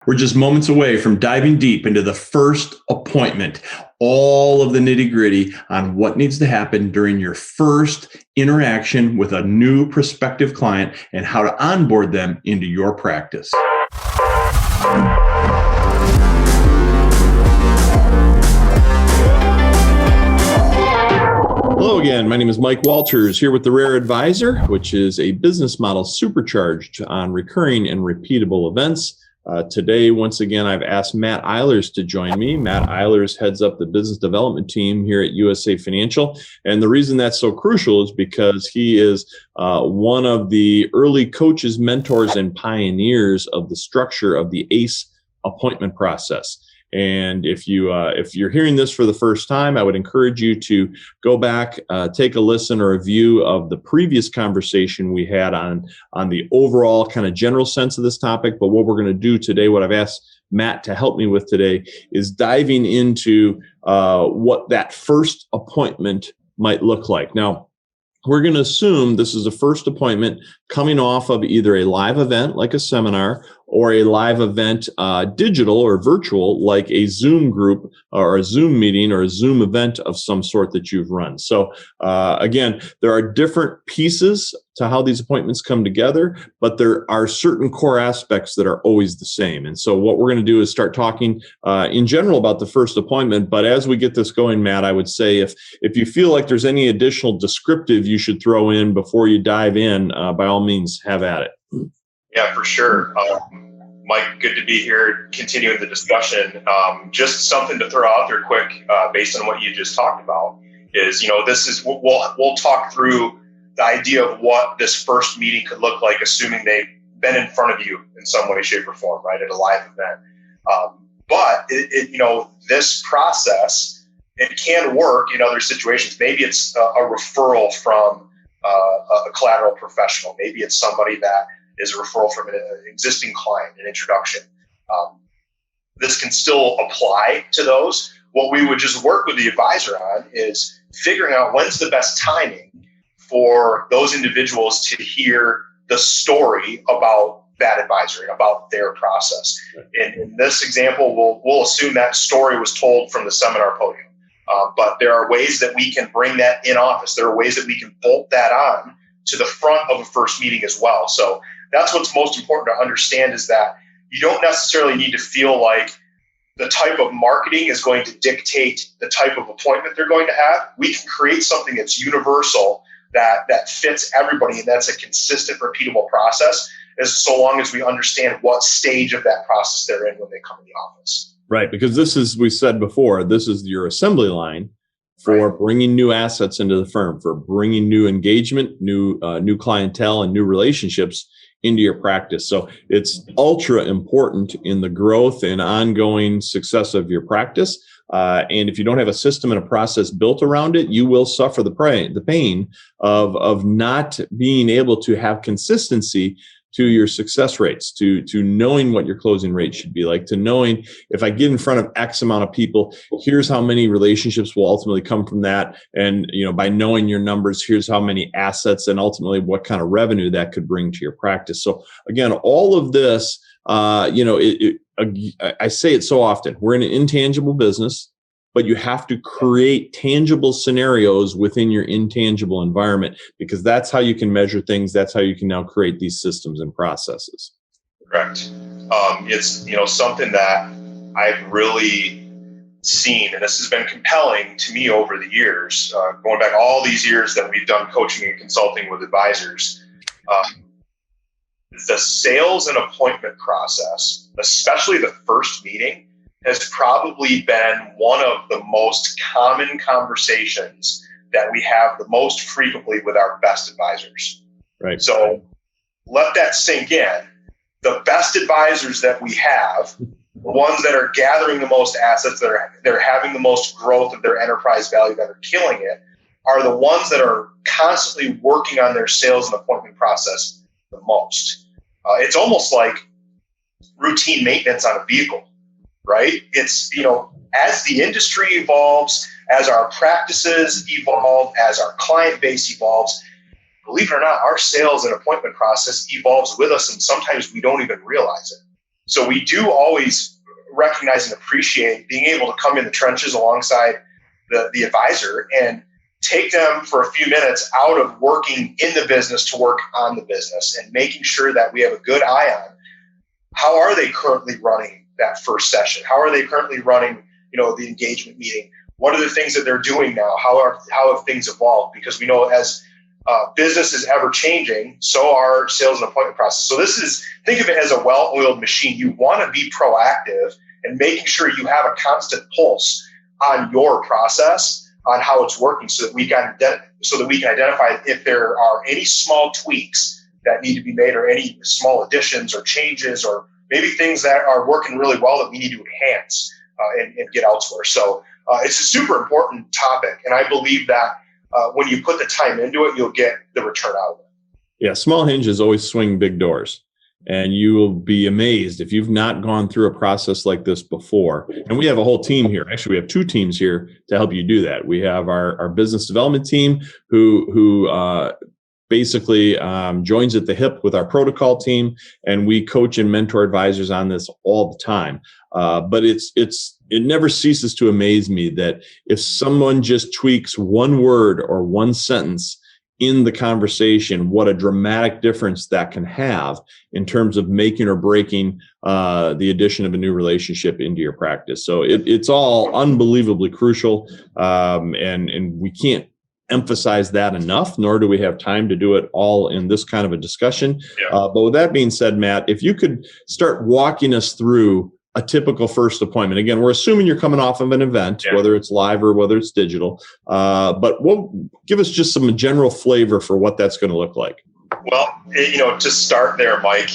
We're just moments away from diving deep into the first appointment, all of the nitty-gritty on what needs to happen during your first interaction with a new prospective client and how to onboard them into your practice. Hello again. My name is Mike Walters here with The Rare Advisor, which is a business model supercharged on recurring and repeatable events. Today, once again, I've asked Matt Eilers to join me. Matt Eilers heads up the business development team here at USA Financial. And the reason that's so crucial is because he is one of the early coaches, mentors, and pioneers of the structure of the ACE appointment process. And if you're hearing this for the first time, I would encourage you to go back, take a listen or a view of the previous conversation we had on the overall kind of general sense of this topic. But what we're going to do today, what I've asked Matt to help me with today, is diving into what that first appointment might look like. Now, we're going to assume this is a first appointment coming off of either a live event like a seminar or a live event digital or virtual like a Zoom group or a Zoom meeting or a Zoom event of some sort that you've run. So again, there are different pieces to how these appointments come together, but there are certain core aspects that are always the same. And so what we're going to do is start talking in general about the first appointment. But as we get this going, Matt, I would say if you feel like there's any additional descriptive you should throw in before you dive in, by all means, have at it. Yeah, for sure. Mike, good to be here, continuing the discussion. Just something to throw out there quick, based on what you just talked about, is, we'll talk through the idea of what this first meeting could look like, assuming they've been in front of you in some way, shape, or form, right, at a live event. But this process, it can work in other situations. Maybe it's a referral from a collateral professional. Maybe it's somebody that is a referral from an existing client, an introduction. This can still apply to those. What we would just work with the advisor on is figuring out when's the best timing for those individuals to hear the story about that advisor and about their process. In this example, we'll assume that story was told from the seminar podium. But there are ways that we can bring that in office. There are ways that we can bolt that on to the front of a first meeting as well. So that's what's most important to understand, is that you don't necessarily need to feel like the type of marketing is going to dictate the type of appointment they're going to have. We can create something that's universal, that fits everybody, and that's a consistent, repeatable process, as so long as we understand what stage of that process they're in when they come to the office. Right, because this is, we said before, this is your assembly line for bringing new assets into the firm, for bringing new engagement, new clientele, and new relationships into your practice. So it's ultra important in the growth and ongoing success of your practice. And if you don't have a system and a process built around it, you will suffer the pain of not being able to have consistency to your success rates, to knowing what your closing rate should be like, to knowing if I get in front of X amount of people, here's how many relationships will ultimately come from that. And, by knowing your numbers, here's how many assets and ultimately what kind of revenue that could bring to your practice. So again, all of this, I say it so often, we're in an intangible business, but you have to create tangible scenarios within your intangible environment, because that's how you can measure things. That's how you can now create these systems and processes. Correct. It's, something that I've really seen, and this has been compelling to me over the years, going back all these years that we've done coaching and consulting with advisors. The sales and appointment process, especially the first meeting, has probably been one of the most common conversations that we have the most frequently with our best advisors. Right. So let that sink in. The best advisors that we have, the ones that are gathering the most assets, they're having the most growth of their enterprise value, that are killing it, are the ones that are constantly working on their sales and appointment process the most. It's almost like routine maintenance on a vehicle. Right? It's, as the industry evolves, as our practices evolve, as our client base evolves, believe it or not, our sales and appointment process evolves with us, and sometimes we don't even realize it. So we do always recognize and appreciate being able to come in the trenches alongside the advisor and take them for a few minutes out of working in the business to work on the business, and making sure that we have a good eye on how are they currently running that first session? How are they currently running, the engagement meeting? What are the things that they're doing now? How have things evolved? Because we know as business is ever changing, so are sales and appointment process. So think of it as a well-oiled machine. You want to be proactive and making sure you have a constant pulse on your process, on how it's working, so that we can identify if there are any small tweaks that need to be made, or any small additions or changes, or maybe things that are working really well that we need to enhance and get elsewhere. So it's a super important topic, and I believe that when you put the time into it, you'll get the return out of it. Yeah, small hinges always swing big doors. And you will be amazed if you've not gone through a process like this before. And we have a whole team here. Actually, we have two teams here to help you do that. We have our business development team who basically joins at the hip with our protocol team, and we coach and mentor advisors on this all the time. But it never ceases to amaze me that if someone just tweaks one word or one sentence in the conversation, what a dramatic difference that can have in terms of making or breaking the addition of a new relationship into your practice. So it's all unbelievably crucial, and we can't emphasize that enough, nor do we have time to do it all in this kind of a discussion. Yeah. But with that being said, Matt, if you could start walking us through a typical first appointment. Again, we're assuming you're coming off of an event, whether it's live or whether it's digital, but give us just some general flavor for what that's going to look like. Well, to start there, Mike,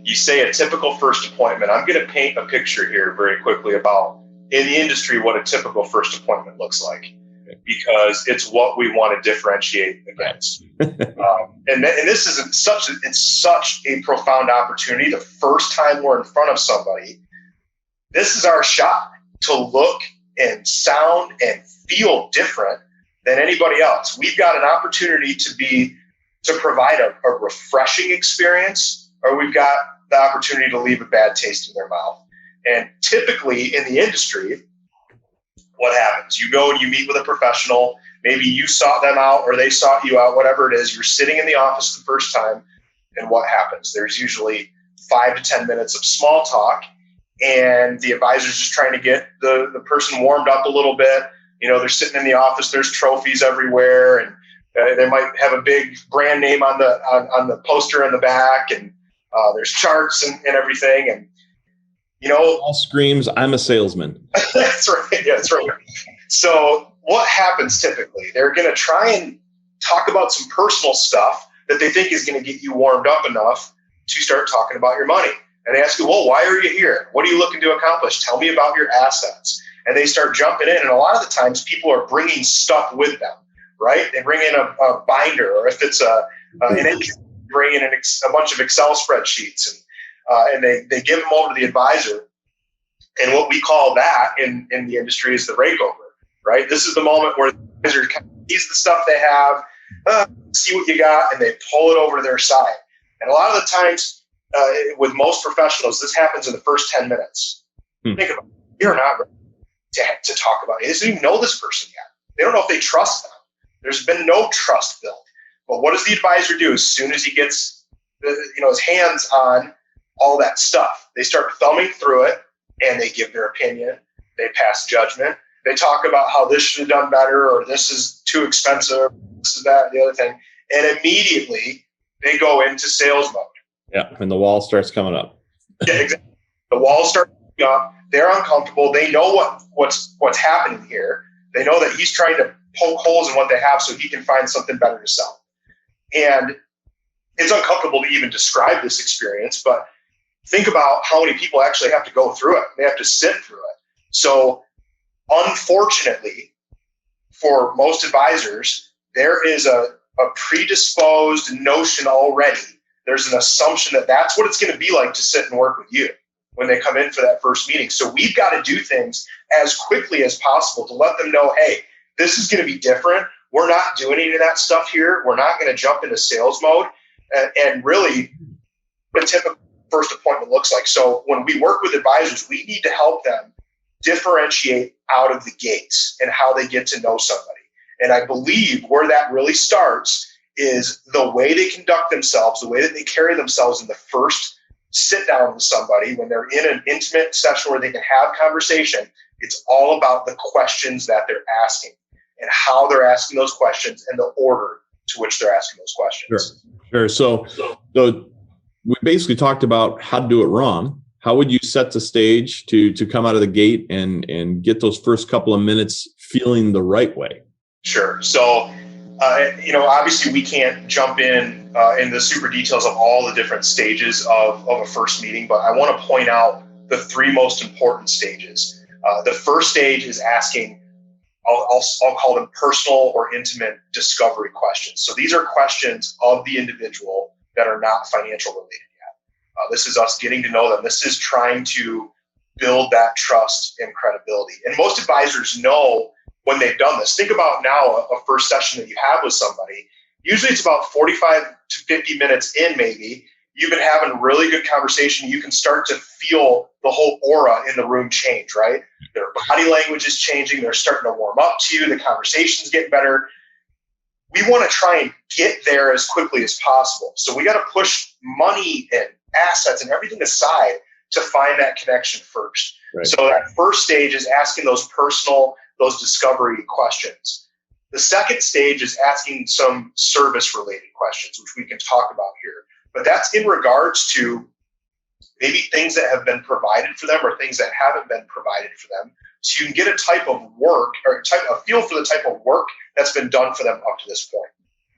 you say a typical first appointment. I'm going to paint a picture here very quickly about, in the industry, what a typical first appointment looks like, because it's what we want to differentiate against. And this is such a profound opportunity. The first time we're in front of somebody, this is our shot to look and sound and feel different than anybody else. We've got an opportunity to provide a refreshing experience, or we've got the opportunity to leave a bad taste in their mouth. And typically in the industry, what happens? You go and you meet with a professional. Maybe you sought them out or they sought you out, whatever it is. You're sitting in the office the first time, and what happens? There's usually 5 to 10 minutes of small talk, and the advisor's just trying to get the person warmed up a little bit. They're sitting in the office. There's trophies everywhere, and they might have a big brand name on the poster in the back, and there's charts and everything. And all screams, "I'm a salesman." That's right. Yeah, that's right. So what happens typically? They're going to try and talk about some personal stuff that they think is going to get you warmed up enough to start talking about your money. And they ask you, well, why are you here? What are you looking to accomplish? Tell me about your assets. And they start jumping in. And a lot of the times people are bringing stuff with them, right? They bring in a binder, or if it's an entry, bring in a bunch of Excel spreadsheets, and they give them over to the advisor. And what we call that in the industry is the rake over, right? This is the moment where the advisor kind of sees the stuff they have, see what you got, and they pull it over to their side. And a lot of the times, with most professionals, this happens in the first 10 minutes. Think about it. You're not ready to talk about it. They don't even know this person yet. They don't know if they trust them. There's been no trust built. But what does the advisor do as soon as he gets his hands on all that stuff? They start thumbing through it, and they give their opinion. They pass judgment. They talk about how this should have done better, or this is too expensive, this is that, the other thing. And immediately they go into sales mode. Yeah, and the wall starts coming up. Yeah, exactly. The walls start coming up. They're uncomfortable. They know what's happening here. They know that he's trying to poke holes in what they have so he can find something better to sell. And it's uncomfortable to even describe this experience, but think about how many people actually have to go through it. They have to sit through it. So unfortunately, for most advisors, there is a predisposed notion already. There's an assumption that that's what it's going to be like to sit and work with you when they come in for that first meeting. So we've got to do things as quickly as possible to let them know, hey, this is going to be different. We're not doing any of that stuff here. We're not going to jump into sales mode. And really, the typical first appointment looks like. So when we work with advisors, we need to help them differentiate out of the gates and how they get to know somebody. And I believe where that really starts is the way they conduct themselves, the way that they carry themselves in the first sit down with somebody when they're in an intimate session where they can have conversation. It's all about the questions that they're asking and how they're asking those questions and the order to which they're asking those questions. Sure. So we basically talked about how to do it wrong. How would you set the stage to come out of the gate and get those first couple of minutes feeling the right way? Sure. So, obviously we can't jump in the super details of all the different stages of a first meeting, but I want to point out the three most important stages. The first stage is asking, I'll call them personal or intimate discovery questions. So these are questions of the individual that are not financial related yet. This is us getting to know them. This is trying to build that trust and credibility. And most advisors know when they've done this. Think about now a first session that you have with somebody. Usually it's about 45 to 50 minutes in maybe. You've been having really good conversation. You can start to feel the whole aura in the room change, right? Their body language is changing. They're starting to warm up to you. The conversation's getting better. We want to try and get there as quickly as possible. So we got to push money and assets and everything aside to find that connection first. Right. So that first stage is asking those discovery questions. The second stage is asking some service-related questions, which we can talk about here. But that's in regards to maybe things that have been provided for them or things that haven't been provided for them. So you can get a type of work or a feel for the type of work that's been done for them up to this point.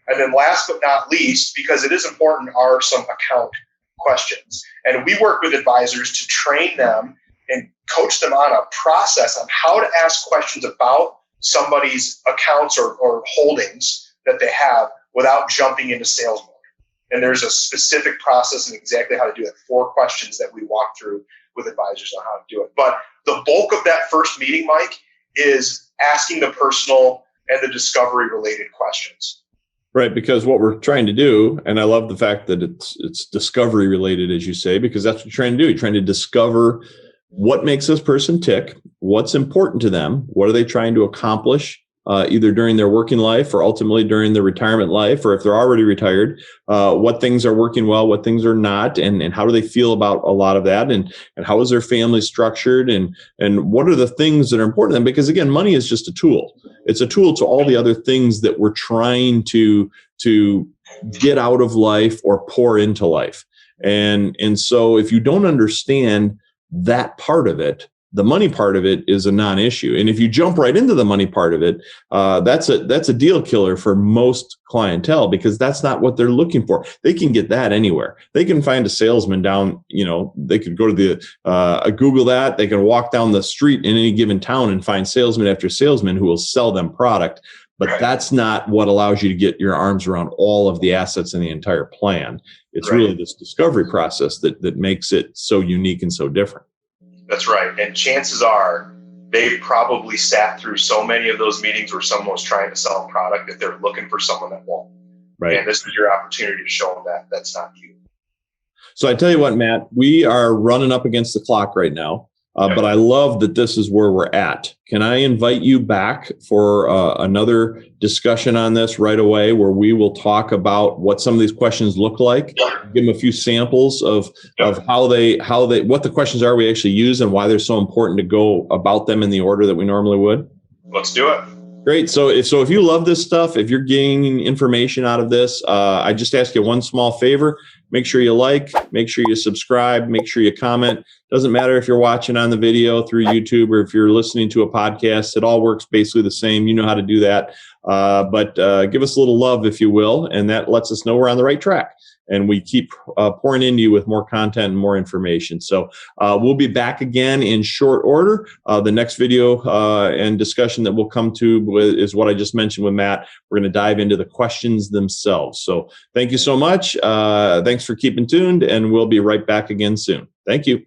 And then last but not least, because it is important, are some account questions. And we work with advisors to train them and coach them on a process on how to ask questions about somebody's accounts or holdings that they have without jumping into sales mode. And there's a specific process and exactly how to do it. 4 questions that we walk through with advisors on how to do it. But the bulk of that first meeting, Mike, is asking the personal and the discovery related questions. Right, because what we're trying to do, and I love the fact that it's discovery related, as you say, because that's what you're trying to do. You're trying to discover what makes this person tick, what's important to them, what are they trying to accomplish, either during their working life or ultimately during their retirement life, or if they're already retired, what things are working well, what things are not, and how do they feel about a lot of that, and how is their family structured, and what are the things that are important to them? Because again, money is just a tool. It's a tool to all the other things that we're trying to get out of life or pour into life. And so if you don't understand that part of it, the money part of it is a non-issue. And if you jump right into the money part of it, that's a deal killer for most clientele, because that's not what they're looking for. They can get that anywhere. They can find a salesman down, they could go to the Google that. They can walk down the street in any given town and find salesman after salesman who will sell them product. But that's not what allows you to get your arms around all of the assets in the entire plan. It's really this discovery process that makes it so unique and so different. That's right. And chances are they probably sat through so many of those meetings where someone was trying to sell a product that they're looking for someone that won't. Right. And this is your opportunity to show them that that's not you. So I tell you what, Matt, we are running up against the clock right now. But I love that this is where we're at. Can I invite you back for another discussion on this right away, where we will talk about what some of these questions look like, give them a few samples of how they what the questions are we actually use and why they're so important to go about them in the order that we normally would? Let's do it. Great. So if you love this stuff, if you're gaining information out of this, I just ask you one small favor. Make sure you like, make sure you subscribe, make sure you comment. Doesn't matter if you're watching on the video through YouTube or if you're listening to a podcast. It all works basically the same. You know how to do that. But give us a little love, if you will, and that lets us know we're on the right track. And we keep pouring into you with more content and more information. So we'll be back again in short order. The next video and discussion that we'll come to is what I just mentioned with Matt. We're going to dive into the questions themselves. So thank you so much. Thanks for keeping tuned, and we'll be right back again soon. Thank you.